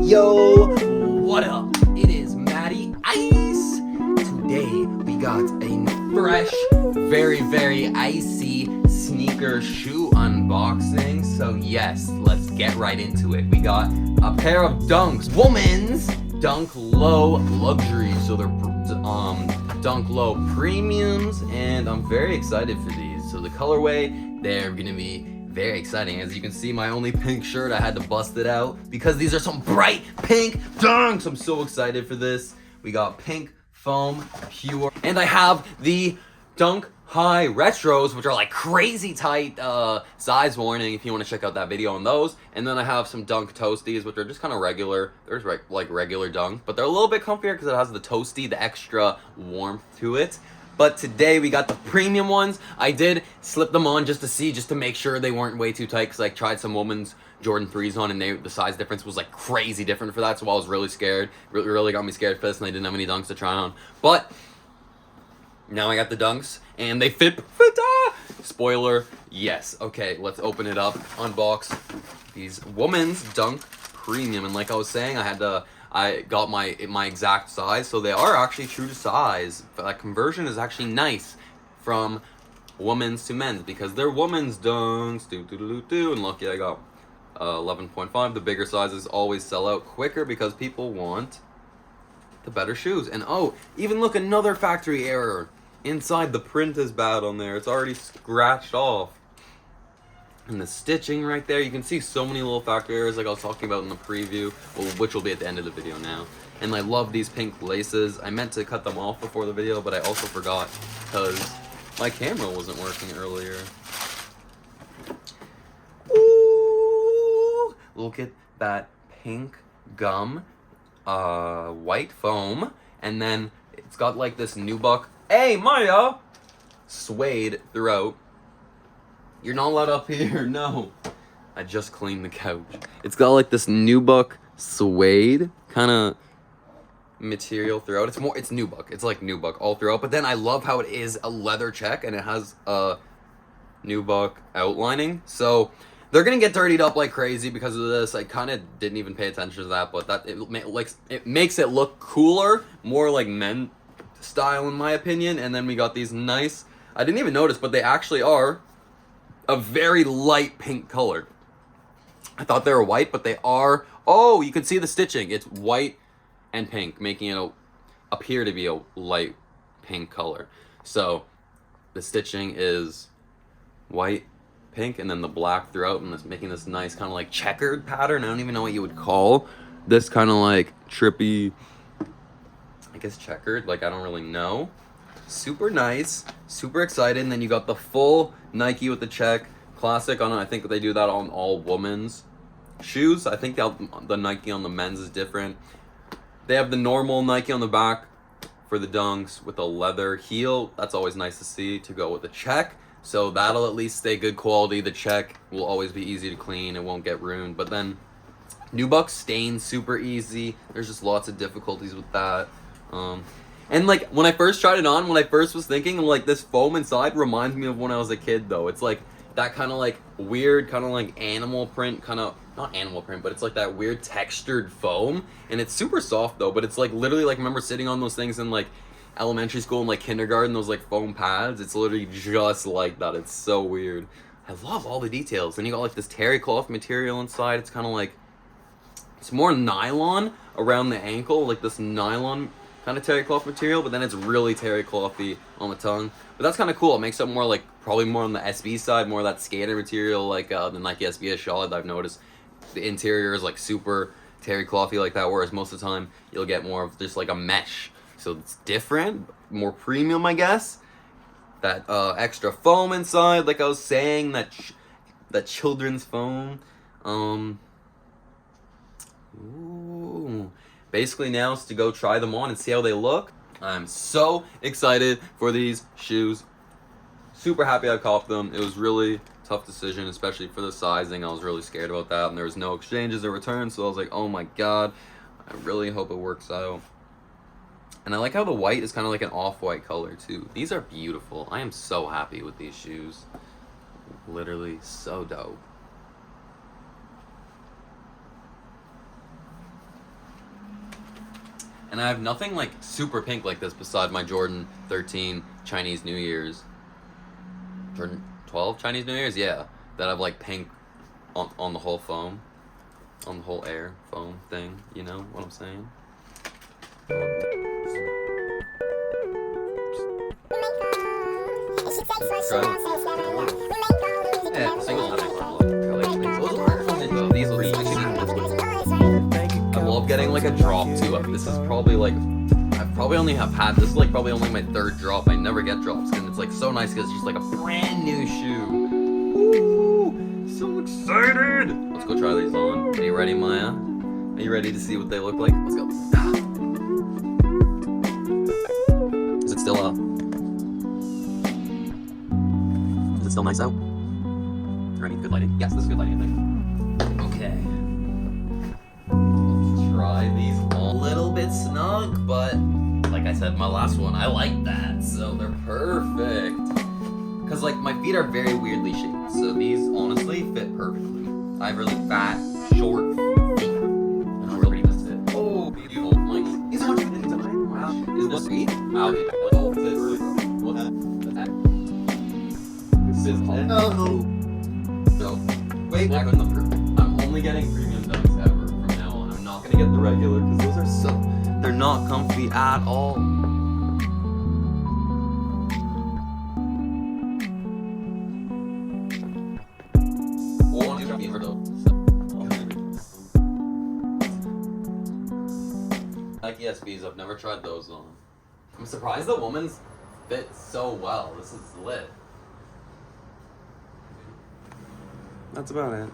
Yo, what up? It is Matty Ice. Today we got a fresh, very icy sneaker shoe unboxing. So yes, let's get right into it. We got a pair of Dunks, women's Dunk Low Luxuries. So they're Dunk Low Premiums, and I'm very excited for these. So the colorway, they're gonna be very exciting. As you can see, my only pink shirt, I had to bust it out because these are some bright pink Dunks. I'm so excited for this. We got pink foam, pure, and I have the Dunk High Retros, which are like crazy tight, size warning if you want to check out that video on those. And then I have some Dunk Toasties, which are just kind of regular. There's like regular Dunk, but they're a little bit comfier because it has the toasty, the extra warmth to it. But today we got the premium ones. I did slip them on just to make sure they weren't way too tight, because I tried some women's Jordan 3s on and the size difference was like crazy different for that, so I was really scared. Really got me scared for this, and I didn't have any Dunks to try on. But now I got the Dunks and they fit. Spoiler, yes. Okay, let's open it up, unbox these women's Dunk Premium. And like I was saying, I got my exact size, so they are actually true to size. That conversion is actually nice from women's to men's, because they're women's Dunks. And lucky I got 11.5. The bigger sizes always sell out quicker because people want the better shoes. And oh, even look, another factory error. Inside, the print is bad on there. It's already scratched off. And the stitching right there, you can see so many little factory errors like I was talking about in the preview, which will be at the end of the video now. And I love these pink laces. I meant to cut them off before the video, but I also forgot because my camera wasn't working earlier. Ooh, look at that pink gum, white foam, and then it's got like this nubuck, hey Maya, suede throughout. You're not allowed up here, no. I just cleaned the couch. It's got like this nubuck suede kind of material throughout. It's nubuck. It's like nubuck all throughout. But then I love how it is a leather check and it has a nubuck outlining. So they're gonna get dirtied up like crazy because of this. I kind of didn't even pay attention to that, but it makes it look cooler, more like men style in my opinion. And then we got these nice, I didn't even notice, but they actually are a very light pink color. I thought they were white, but they are. Oh, you can see the stitching. It's white and pink, making it appear to be a light pink color. So the stitching is white, pink, and then the black throughout, and it's making this nice kind of like checkered pattern. I don't even know what you would call this kind of like trippy, I guess checkered, like I don't really know. Super nice, super excited. And then you got the full Nike with the check, classic on it. I think they do that on all women's shoes. I think the Nike on the men's is different. They have the normal Nike on the back for the Dunks with a leather heel. That's always nice to see, to go with the check. So that'll at least stay good quality. The check will always be easy to clean. It won't get ruined. But then nubuck stains super easy. There's just lots of difficulties with that. And like when I first tried it on, when I first was thinking, like, this foam inside reminds me of when I was a kid though. It's like that kind of like weird, kind of like animal print, kind of, not animal print, but it's like that weird textured foam. And it's super soft though, but it's like literally like, remember sitting on those things in like elementary school and like kindergarten, those like foam pads? It's literally just like that. It's so weird. I love all the details. And you got like this terry cloth material inside. It's kind of like, it's more nylon around the ankle, like this nylon kind of terry cloth material, but then it's really terry clothy on the tongue. But that's kind of cool. It makes it more like, probably more on the SB side, more of that skater material, like the Nike SB Charlotte. I've noticed the interior is like super terry clothy like that, whereas most of the time you'll get more of just like a mesh. So it's different, more premium, I guess. That extra foam inside, like I was saying, that children's foam. Ooh. Basically now is to go try them on and see how they look. I'm so excited for these shoes. Super happy I copped them. It was really tough decision, especially for the sizing. I was really scared about that, and there was no exchanges or returns, so I was like, oh my god, I really hope it works out. And I like how the white is kind of like an off-white color too. These are beautiful. I am so happy with these shoes. Literally so dope. And I have nothing like super pink like this beside my Jordan 13 Chinese New Year's. Jordan 12 Chinese New Year's? Yeah. That have like pink on the whole foam. On the whole air foam thing. You know what I'm saying? Yeah, singles have these will be I love getting like a drop too. This is probably like I've probably only have had this is like probably only my third drop. I never get drops and it's like so nice because it's just like a brand new shoe. Ooh, so excited! Let's go try these on. Are you ready, Maya? Are you ready to see what they look like? Let's go. Is it still Is it still nice out? Is there any good lighting? Yes, this is good lighting, I think. Okay. Let's try these on. A little bit snug, but like I said, my last one, I like that, so they're perfect. Because like my feet are very weirdly shaped, so these honestly fit perfectly. I have really fat, short feet. And I'm really missed it. Oh, beautiful. Like, these are much good tonight. Wow. Is this sweet? Wow. What's this? What's that? This is oh. So, wait, back on the fruit. I'm only getting premium dunks ever from now on. I'm not gonna get the regular because those are so. They're not comfy at all. Like ESPs, I've never tried those on. I'm surprised the woman's fit so well. This is lit. That's about it.